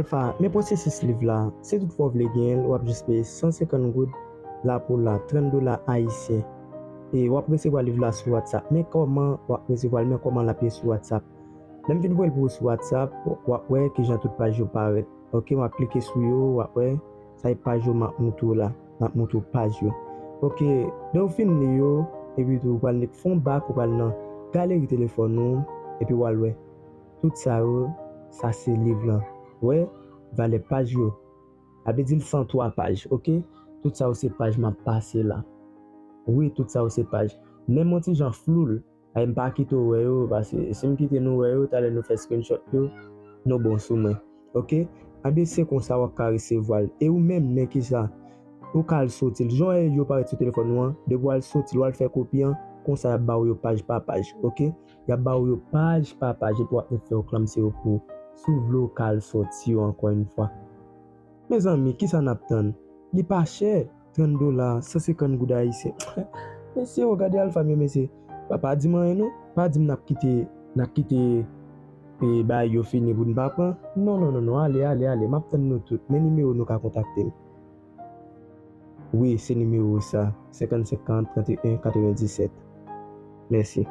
Alpha, mais processus livre là, c'est toutefois vous voulez gagner, ou avez juste payé 150 gouttes là pour là, $30 haïtiens. Et ou après recevoir livre là sur WhatsApp. Mais comment ou recevoir mais comment la payer sur WhatsApp? Là, je vais vous sur WhatsApp, ouais, que j'ai toute page paraît. OK, on va cliquer sur yo, ouais, ça y page m'a montre là, m'a montre page yo. OK, donc fin yo et puis vous allez fond back ou allez dans galerie téléphone nous et puis ouais, tout ça ça c'est livre là. Ouais, va les pages yo. Avait dit 103 pages, OK? Tout ça c'est page m'a passé là. Oui, tout ça c'est page. Même mon petit Jean flou, elle m'a pas quitté ouais parce que si me quitter nous ouais, t'allais nous faire screenshot yo, no bon sous moi. OK? ABC comme ça va recevoir et ou même mais qui ça ou kal sorti genre yo paraît sur téléphone moi de voir sorti ou faire copier comme ça ba yo page par page. OK? Ya ba yo page par page pour faire comme c'est pour sous local sorti encore une fois. Mes amis, qui ça n'attend? Il n'est pas cher, $30, 150 gouttes haïtiens. Mais si regardez Alpha, mais c'est papa dis-moi non, pas dis n'a quitté et bah yo fini pour ne pas prendre. Non, allez, m'attend nous tout. Mes numéros nous ka contacter. Oui, c'est numéro ça, 50 50 31 97. Merci.